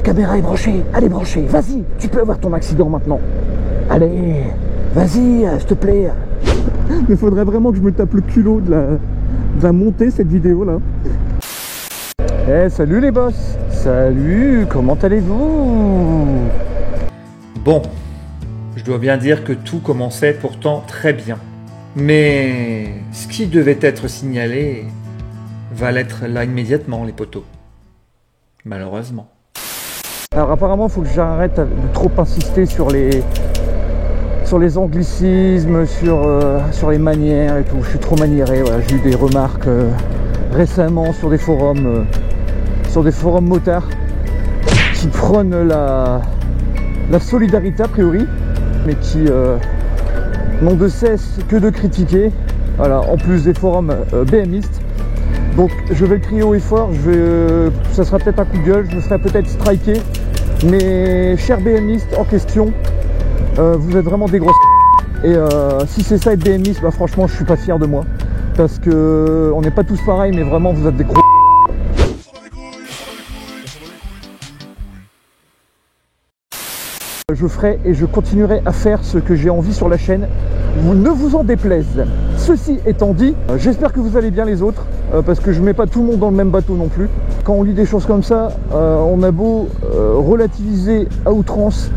caméra est branchée, elle est branchée, vas-y, tu peux avoir ton accident maintenant. Allez, vas-y, s'il te plaît. Il faudrait vraiment que je me tape le culot de la montée, cette vidéo-là. Eh, salut les boss. Salut, comment allez-vous? Bon, je dois bien dire que tout commençait pourtant très bien. Mais ce qui devait être signalé va l'être là immédiatement, les poteaux. Malheureusement. Alors apparemment, il faut que j'arrête de trop insister sur les anglicismes, sur les manières et tout. Je suis trop maniéré, voilà. J'ai eu des remarques récemment sur des forums motards qui prônent la solidarité a priori, mais qui n'ont de cesse que de critiquer, voilà, en plus des forums BMistes. Donc je vais le crier haut et fort, ça sera peut-être un coup de gueule, je me ferai peut-être striker, mais chers BMistes en question, vous êtes vraiment des grosses et si c'est ça être BMiste, bah franchement je suis pas fier de moi, parce que on n'est pas tous pareils, mais vraiment vous êtes des gros. Je ferai et je continuerai à faire ce que j'ai envie sur la chaîne, ne vous en déplaise. Ceci étant dit, j'espère que vous allez bien les autres, parce que je mets pas tout le monde dans le même bateau non plus. Quand on lit des choses comme ça, on a beau relativiser à outrance,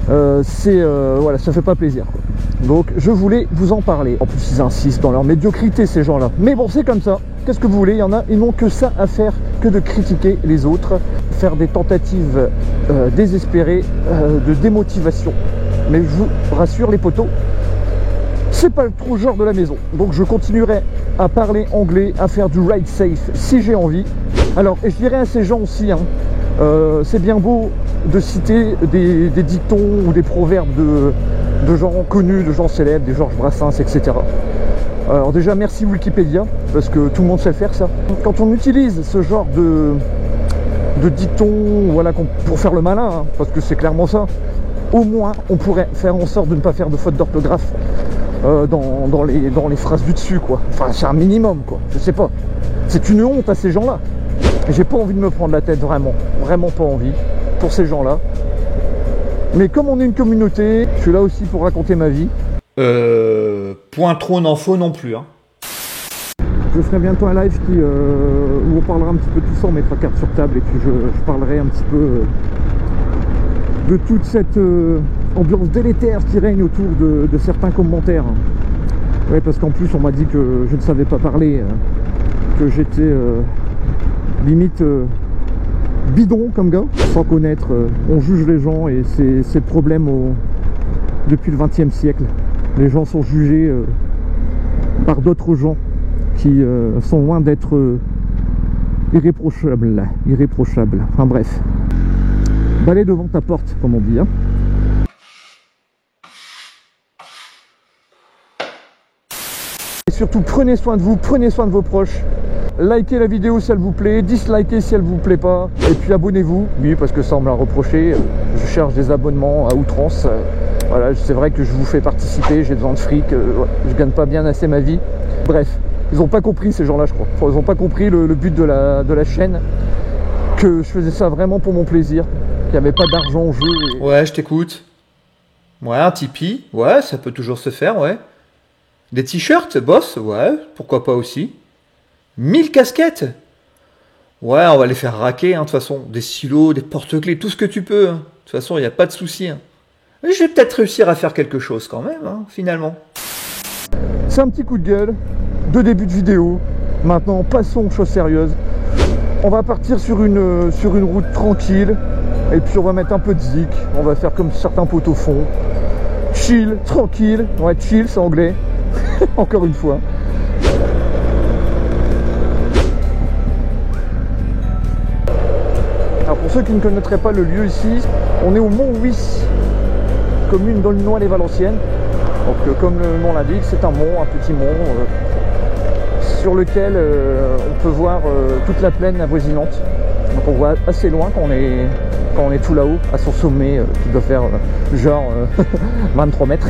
voilà, ça fait pas plaisir, quoi. Donc je voulais vous en parler. En plus ils insistent dans leur médiocrité, ces gens-là. Mais bon, c'est comme ça. Qu'est-ce que vous voulez? Il y en a, ils n'ont que ça à faire, que de critiquer les autres, faire des tentatives désespérées de démotivation. Mais je vous rassure les potos, c'est pas trop le genre de la maison. Donc je continuerai à parler anglais, à faire du ride safe si j'ai envie. Alors, et je dirais à ces gens aussi, hein, c'est bien beau de citer des dictons ou des proverbes de gens connus, de gens célèbres, des Georges Brassens, etc. Alors déjà, merci Wikipédia, parce que tout le monde sait faire ça. Quand on utilise ce genre de dictons, voilà, pour faire le malin, hein, parce que c'est clairement ça, au moins on pourrait faire en sorte de ne pas faire de faute d'orthographe dans les phrases du dessus, quoi. Enfin, c'est un minimum, quoi. Je sais pas. C'est une honte à ces gens-là. J'ai pas envie de me prendre la tête, vraiment. Vraiment pas envie pour ces gens-là. Mais comme on est une communauté, je suis là aussi pour raconter ma vie. Point trop n'en faut non plus, hein. Je ferai bientôt un live où on parlera un petit peu de tout ça, on mettra carte sur table et puis je parlerai un petit peu de toute cette ambiance délétère qui règne autour de certains commentaires. Ouais, parce qu'en plus on m'a dit que je ne savais pas parler, que j'étais limite bidon comme gars, sans connaître. On juge les gens et c'est le problème depuis le XXe siècle. Les gens sont jugés par d'autres gens qui sont loin d'être irréprochables. Enfin bref. Balai devant ta porte, comme on dit, hein. Et surtout, prenez soin de vous, prenez soin de vos proches. Likez la vidéo si elle vous plaît, dislikez si elle vous plaît pas. Et puis abonnez-vous, oui, parce que ça on me l'a reproché. Je cherche des abonnements à outrance. Voilà, c'est vrai que je vous fais participer, j'ai besoin de fric, je gagne pas bien assez ma vie. Bref, ils n'ont pas compris ces gens-là, je crois. Enfin, ils n'ont pas compris le but de la chaîne, que je faisais ça vraiment pour mon plaisir, qu'il n'y avait pas d'argent en jeu. Et... Ouais, je t'écoute. Ouais, un Tipeee, ouais, ça peut toujours se faire, ouais. Des t-shirts, boss, ouais, pourquoi pas aussi. 1000 casquettes. Ouais, on va les faire raquer, hein, de toute façon. Des silos, des porte-clés, tout ce que tu peux, hein. De toute façon, il n'y a pas de souci, hein. Je vais peut-être réussir à faire quelque chose quand même, hein, finalement. C'est un petit coup de gueule de début de vidéo. Maintenant, passons aux choses sérieuses. On va partir sur une route tranquille. Et puis on va mettre un peu de zik. On va faire comme certains potes font. Chill, tranquille. Ouais, chill, c'est anglais. Encore une fois. Alors pour ceux qui ne connaîtraient pas le lieu ici, on est au Mont Wyss, commune d'Aulnoy-les-Valenciennes. Donc comme le nom l'indique, c'est un mont, un petit mont sur lequel on peut voir toute la plaine avoisinante. Donc on voit assez loin quand on est tout là-haut, à son sommet, qui doit faire genre 23 mètres.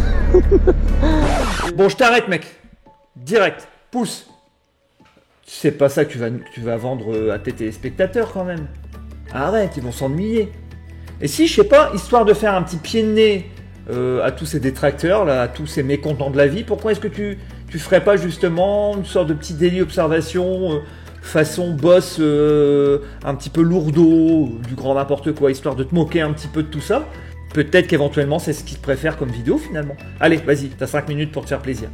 Bon, je t'arrête, mec. Direct, pousse. C'est pas ça que tu vas vendre à tes téléspectateurs quand même. Arrête, ils vont s'ennuyer. Et si, je sais pas, histoire de faire un petit pied de nez à tous ces détracteurs, là, à tous ces mécontents de la vie, pourquoi est-ce que tu ferais pas justement une sorte de petit délit observation façon boss un petit peu lourdeau, du grand n'importe quoi, histoire de te moquer un petit peu de tout ça? Peut-être qu'éventuellement c'est ce qu'ils te préfèrent comme vidéo finalement. Allez, vas-y, t'as 5 minutes pour te faire plaisir.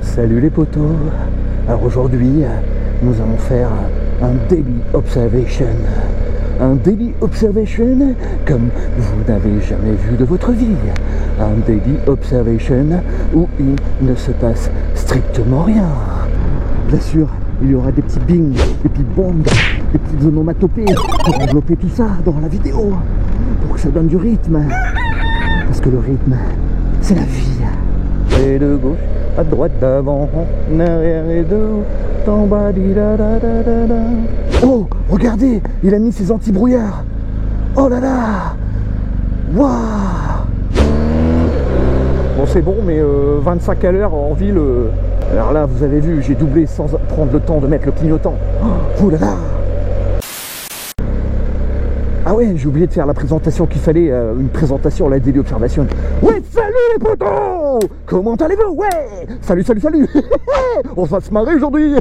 Salut les potos. Alors aujourd'hui, nous allons faire un daily observation. Un daily observation comme vous n'avez jamais vu de votre vie. Un daily observation où il ne se passe strictement rien. Bien sûr, il y aura des petits bing, des petits bongs, des petites onomatopées pour envelopper tout ça dans la vidéo. Pour que ça donne du rythme. Parce que le rythme, c'est la vie. Et de gauche, à droite, d'avant, en arrière et de haut, en bas, di-da-da-da-da-da. Oh, regardez, il a mis ses anti-brouillards. Oh là là. Waouh. Bon, c'est bon, mais 25 à l'heure en ville. Alors là, vous avez vu, j'ai doublé sans prendre le temps de mettre le clignotant. Oh là là. Ah ouais, j'ai oublié de faire la présentation qu'il fallait, une présentation à la Daily Observation. Ouais, salut les potos. Comment allez-vous? Ouais. Salut, salut, salut. On va se marrer aujourd'hui.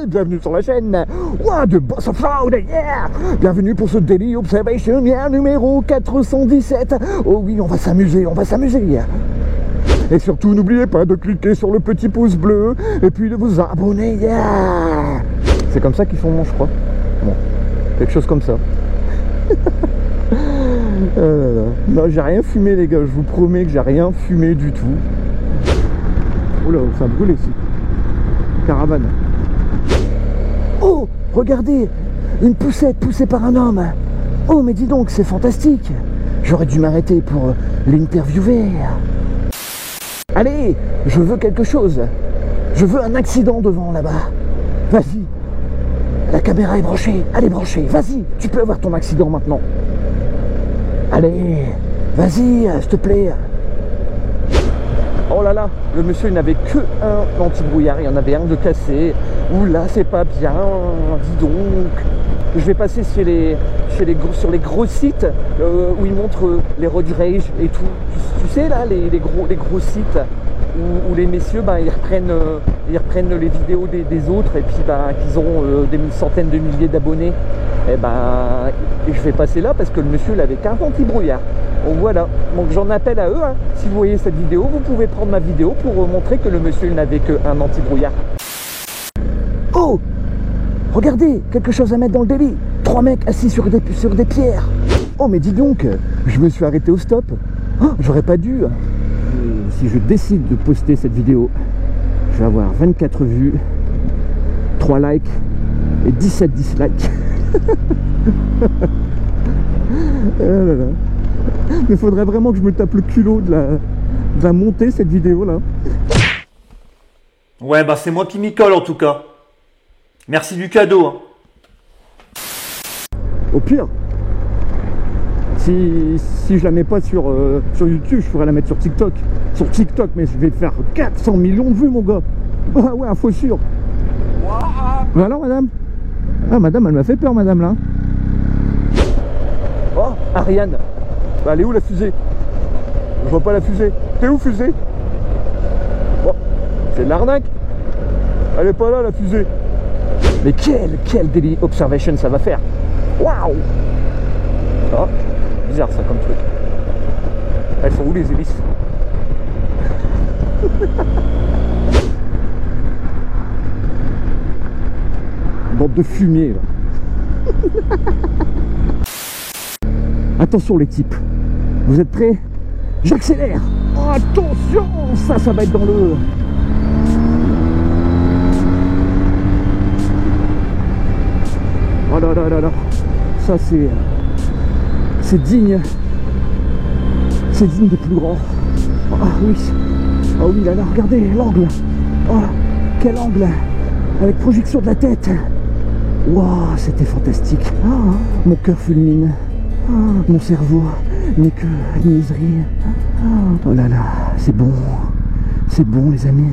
Bienvenue sur la chaîne. Ouah, de Boss of Road, yeah. Bienvenue pour ce Daily Observation, yeah, numéro 417. Oh oui, on va s'amuser, on va s'amuser. Et surtout, n'oubliez pas de cliquer sur le petit pouce bleu et puis de vous abonner, yeah. C'est comme ça qu'ils font, je crois. Bon, quelque chose comme ça. Non, j'ai rien fumé les gars, je vous promets que j'ai rien fumé du tout. Oula, ça a brûlé ici. Caravane. Oh, regardez, une poussette poussée par un homme. Oh, mais dis donc, c'est fantastique. J'aurais dû m'arrêter pour l'interviewer. Allez, je veux quelque chose. Je veux un accident devant là-bas. Vas-y. La caméra est branchée, elle est branchée, vas-y, tu peux avoir ton accident maintenant. Allez, vas-y, s'il te plaît. Oh là là, le monsieur il n'avait que un anti-brouillard, il y en avait un de cassé. Oula, c'est pas bien, dis donc. Je vais passer sur les gros sites où ils montrent les road rage et tout. Tu sais là, les gros sites où les messieurs ils reprennent les vidéos des autres et puis qu'ils ont des centaines de milliers d'abonnés. Et je vais passer là parce que le monsieur n'avait qu'un anti-brouillard. Donc voilà, donc j'en appelle à eux. Hein. Si vous voyez cette vidéo, vous pouvez prendre ma vidéo pour montrer que le monsieur n'avait qu'un anti-brouillard. Oh, regardez, quelque chose à mettre dans le délit. 3 mecs assis sur des pierres. Oh mais dis donc, je me suis arrêté au stop. Oh, j'aurais pas dû. Si je décide de poster cette vidéo, je vais avoir 24 vues, 3 likes et 17 dislikes. Oh là là. Mais faudrait vraiment que je me tape le culot de la monter cette vidéo là. Ouais, c'est moi qui m'y colle en tout cas. Merci du cadeau. Hein. Au pire, si je la mets pas sur YouTube, je pourrais la mettre sur TikTok. Sur TikTok, mais je vais faire 400 millions de vues, mon gars. Ah ouais, info sûr. Wow. Alors, madame? Ah, madame, elle m'a fait peur, madame, là. Oh, Ariane. Elle est où, la fusée? Je vois pas la fusée. T'es où, fusée? Oh, c'est de l'arnaque. Elle est pas là, la fusée. Mais quel daily observation ça va faire. Waouh. Oh, bizarre ça comme truc. Elles sont où les hélices? Bande de fumier là. Attention les types. Vous êtes prêts? J'accélère. Oh, attention, ça va être dans le... Oh là là là là. Ça c'est digne. C'est digne des plus grands. Ah oui. Ah oui là là, regardez l'angle. Oh, quel angle. Avec projection de la tête. Waouh, c'était fantastique. Oh, mon cœur fulmine. Oh, mon cerveau n'est que niaiserie. Oh là là, c'est bon. C'est bon les amis.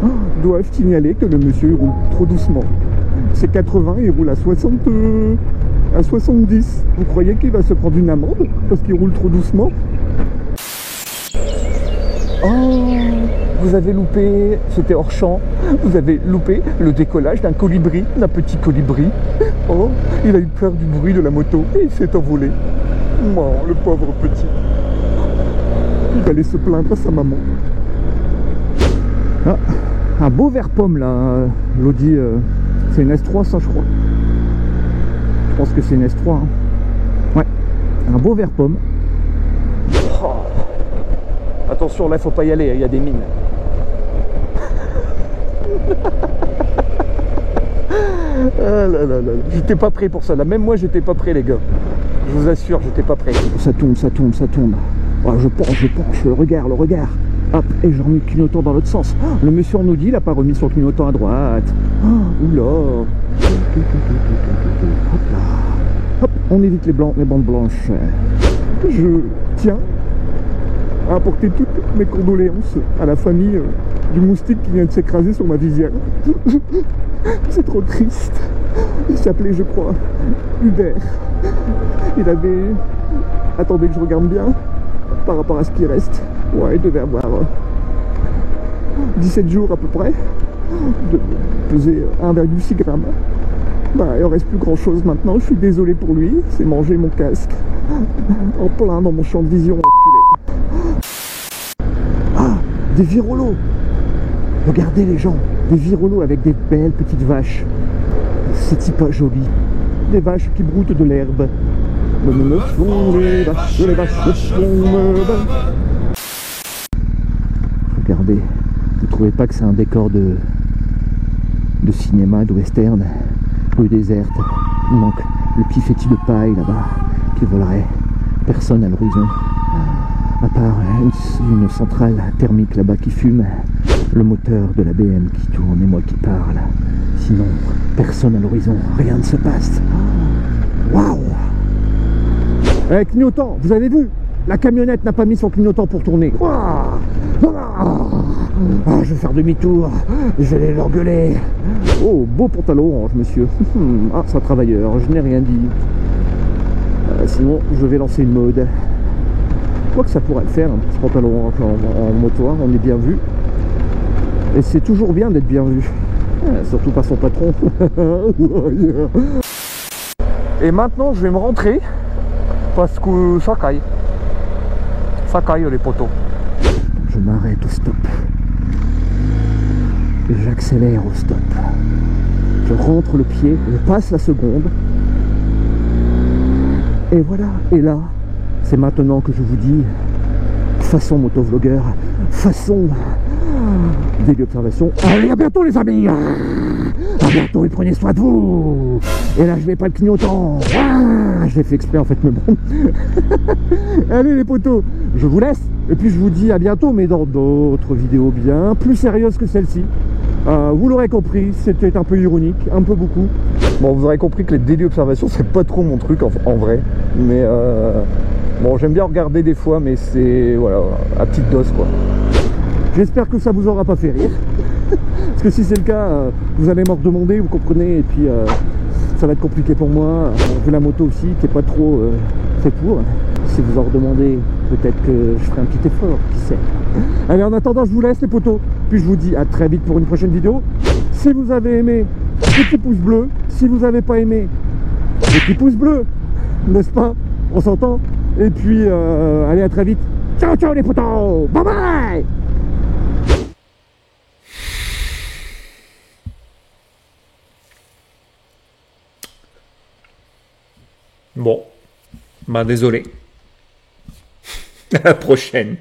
Oh, dois-je signaler que le monsieur roule trop doucement. C'est 80 et il roule à 60. à 70. Vous croyez qu'il va se prendre une amende parce qu'il roule trop doucement? Oh, vous avez loupé, c'était hors champ, vous avez loupé le décollage d'un colibri, d'un petit colibri. Oh, il a eu peur du bruit de la moto et il s'est envolé. Oh, le pauvre petit. Il va aller se plaindre à sa maman. Ah, un beau vert pomme là, l'Audi, c'est une S3 ça je crois. Je pense que c'est une S3. Hein. Ouais, un beau vert pomme. Oh. Attention, là, il faut pas y aller, il y a des mines. Ah là là là. J'étais pas prêt pour ça. Là, même moi, j'étais pas prêt, les gars. Je vous assure, j'étais pas prêt. Ça tourne, ça tourne, ça tourne. Oh, je penche, le regard, le regard. Hop, et je remets le clignotant dans l'autre sens. Le monsieur en Audi, il a pas remis son clignotant à droite. Oh, oula. Hop là. Hop, on évite les bandes blanches. Je tiens à apporter toutes mes condoléances à la famille du moustique qui vient de s'écraser sur ma visière. C'est trop triste. Il s'appelait, je crois, Hubert. Il avait... Attendez que je regarde bien par rapport à ce qui reste. Ouais, il devait avoir 17 jours à peu près. De peser 1,6 g. Bah, il en reste plus grand chose maintenant. Je suis désolé pour lui. C'est manger mon casque en plein dans mon champ de vision, enculé. Ah, des virolos. Regardez les gens, des virolos avec des belles petites vaches. C'est-il pas joli? Des vaches qui broutent de l'herbe. Me font les vaches me font Regardez, vous trouvez pas que c'est un décor de cinéma, de western? Rue déserte, il manque le petit fétis de paille là-bas qui volerait. Personne à l'horizon. À part une centrale thermique là-bas qui fume, le moteur de la BM qui tourne et moi qui parle. Sinon, personne à l'horizon, rien ne se passe. Waouh! Clignotant, vous avez vu? La camionnette n'a pas mis son clignotant pour tourner. Ah, je vais faire demi-tour, je vais aller l'engueuler. Oh, beau pantalon orange, monsieur. Ah, c'est un travailleur, je n'ai rien dit. Sinon, je vais lancer une mode. Quoi que ça pourrait le faire, un petit pantalon orange en motoir, on est bien vu. Et c'est toujours bien d'être bien vu. Surtout par son patron. Et maintenant, je vais me rentrer parce que ça caille. Ça caille les poteaux. Je m'arrête au stop. J'accélère au stop. Je rentre le pied, je passe la seconde. Et voilà. Et là, c'est maintenant que je vous dis, façon motovlogueur, façon délit observation. Allez, à bientôt les amis. À bientôt et prenez soin de vous. Et là, je vais pas le clignotant. Je l'ai fait exprès en fait, mais bon. Allez les potos, je vous laisse. Et puis je vous dis à bientôt, mais dans d'autres vidéos bien plus sérieuses que celle-ci. Vous l'aurez compris, c'était un peu ironique, un peu beaucoup. Bon, vous aurez compris que les délits observations, c'est pas trop mon truc en vrai. Mais bon, j'aime bien regarder des fois, mais c'est voilà, à petite dose quoi. J'espère que ça vous aura pas fait rire. Parce que si c'est le cas, vous allez m'en redemander, vous comprenez, et puis ça va être compliqué pour moi. Vu la moto aussi, qui est pas trop fait pour. Si vous en redemandez, peut-être que je ferai un petit effort, qui sait. Allez, en attendant, je vous laisse les potos. Puis je vous dis à très vite pour une prochaine vidéo. Si vous avez aimé, petit pouce bleu. Si vous n'avez pas aimé, petit pouce bleu. N'est-ce pas? On s'entend. Et puis, allez, à très vite. Ciao, ciao les potos. Bye bye. Bon, bah désolé. À la prochaine.